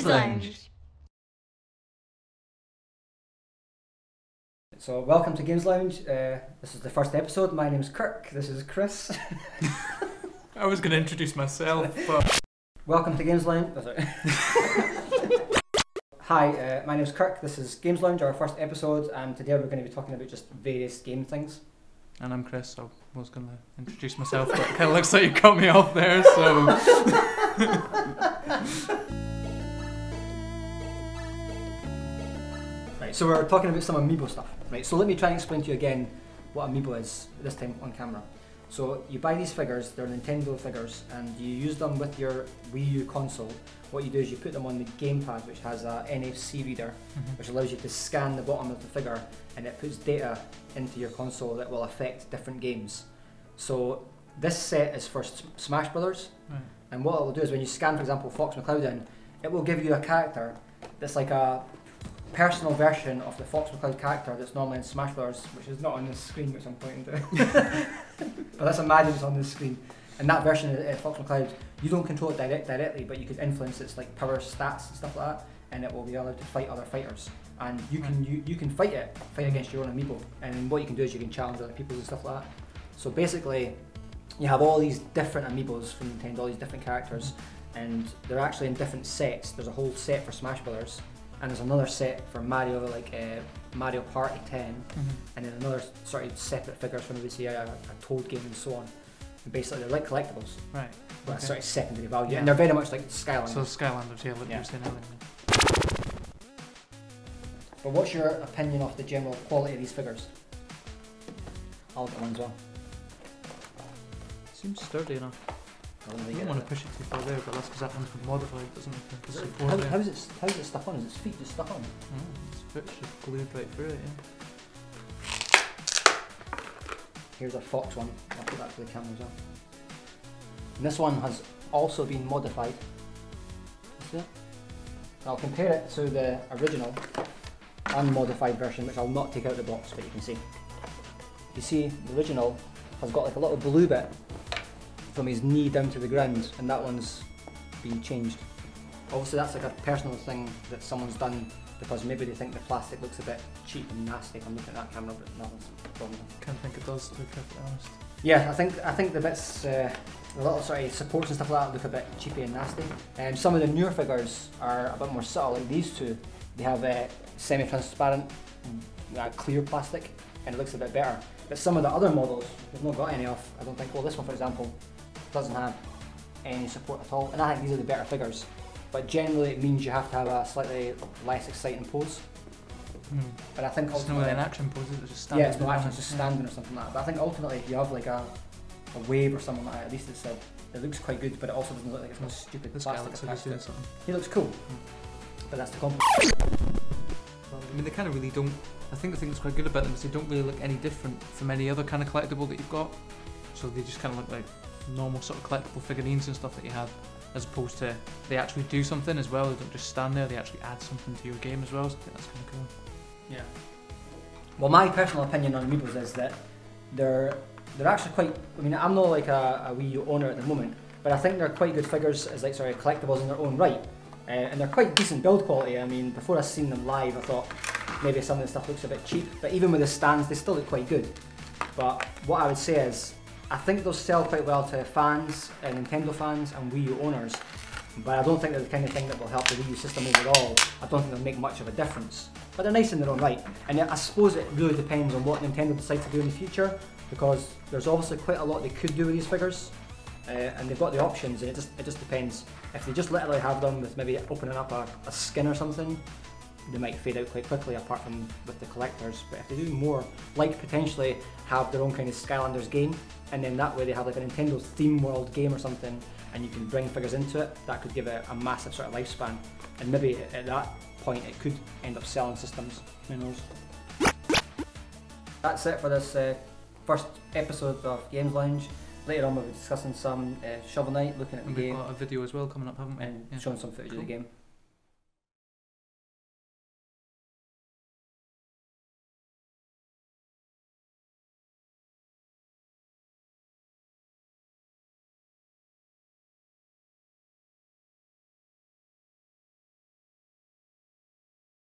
Games Lounge. So welcome to Games Lounge. This is the first episode. My name's Kirk. This is Chris. I was going to introduce myself, but... Welcome to Games Lounge. Oh, sorry. Hi, my name's Kirk. This is Games Lounge, our first episode, and today we're going to be talking about just various game things. And I'm Chris. I was going to introduce myself, but it kind of looks like you cut me off there, so... Right, so we're talking about some Amiibo stuff. Right, so let me try and explain to you again what Amiibo is, this time on camera. So you buy these figures, they're Nintendo figures, and you use them with your Wii U console. What you do is you put them on the gamepad, which has a NFC reader, which allows you to scan the bottom of the figure, and it puts data into your console that will affect different games. So this set is for Smash Brothers, and what it will do is when you scan, for example, Fox McCloud in, it will give you a character that's like a personal version of the Fox McCloud character that's normally in Smash Brothers, which is not on this screen, which I'm pointing to. But let's imagine it's on this screen. And that version of Fox McCloud, you don't control it directly, but you could influence its like power stats and stuff like that, and it will be allowed to fight other fighters. And you can fight against your own Amiibo. And what you can do is you can challenge other people and stuff like that. So basically, you have all these different Amiibos from Nintendo, all these different characters, and they're actually in different sets. There's a whole set for Smash Brothers, and there's another set for Mario, like Mario Party 10, and then another sort of separate figures for maybe say a Toad game and so on. And basically they're like collectibles, right? But okay. Sort of secondary value, and they're very much like Skylanders. So Skylanders, yeah, like you were saying earlier. But what's your opinion of the general quality of these figures? I'll get one as well. Seems sturdy enough. I don't want to push it too far there, but that's because that one's been modified, doesn't it? How is it stuck on? Is its feet just stuck on? Its foot's just glued right through it, yeah. Here's a Fox one. I'll put that for the camera as well. And this one has also been modified. See it? I'll compare it to the original unmodified version, which I'll not take out the box, but you can see. You see, the original has got like a little blue bit from his knee down to the ground, and that one's been changed. Obviously that's like a personal thing that someone's done because maybe they think the plastic looks a bit cheap and nasty. I'm looking at that camera, but that one's a problem. Can't think it does, to be perfectly honest. Yeah, I think the bits, the little sort of supports and stuff like that look a bit cheapy and nasty. And some of the newer figures are a bit more subtle, like these two. They have semi-transparent, clear plastic, and it looks a bit better. But some of the other models, we've not got any of, I don't think. Well, this one for example, doesn't have any support at all, and I think these are the better figures. But generally it means you have to have a slightly less exciting pose. But I think it's not really an action pose, it's just standing. Yeah, it's not action, it's just standing or something like that. But I think ultimately if you have like a wave or something like that, at least it looks quite good, but it also doesn't look like it's no stupid plastic attached to it. He looks cool, but that's the compliment. Well, I mean, they kind of really don't. I think the thing that's quite good about them is they don't really look any different from any other kind of collectible that you've got. So they just kind of look like normal sort of collectible figurines and stuff that you have, as opposed to they actually do something as well. They don't just stand there, they actually add something to your game as well, so I think that's kind of cool. Yeah. Well, my personal opinion on Amiibos is that they're actually quite, I mean, I'm not like a Wii U owner at the moment, but I think they're quite good figures as like sort of collectibles in their own right. And they're quite decent build quality. I mean, before I seen them live, I thought maybe some of the stuff looks a bit cheap, but even with the stands, they still look quite good. But what I would say is, I think they'll sell quite well to fans, Nintendo fans and Wii U owners, but I don't think they're the kind of thing that will help the Wii U system overall. I don't think they'll make much of a difference. But they're nice in their own right. And I suppose it really depends on what Nintendo decides to do in the future, because there's obviously quite a lot they could do with these figures. And they've got the options, and it just depends. If they just literally have them with maybe opening up a skin or something, they might fade out quite quickly apart from with the collectors. But if they do more, like potentially have their own kind of Skylanders game, and then that way they have like a Nintendo theme world game or something, and you can bring figures into it, that could give it a massive sort of lifespan. And maybe at that point it could end up selling systems, who knows. That's it for this first episode of Games Lounge. Later on we'll be discussing some Shovel Knight, looking at the game. We've got a video as well coming up, haven't we? And showing some footage of the game.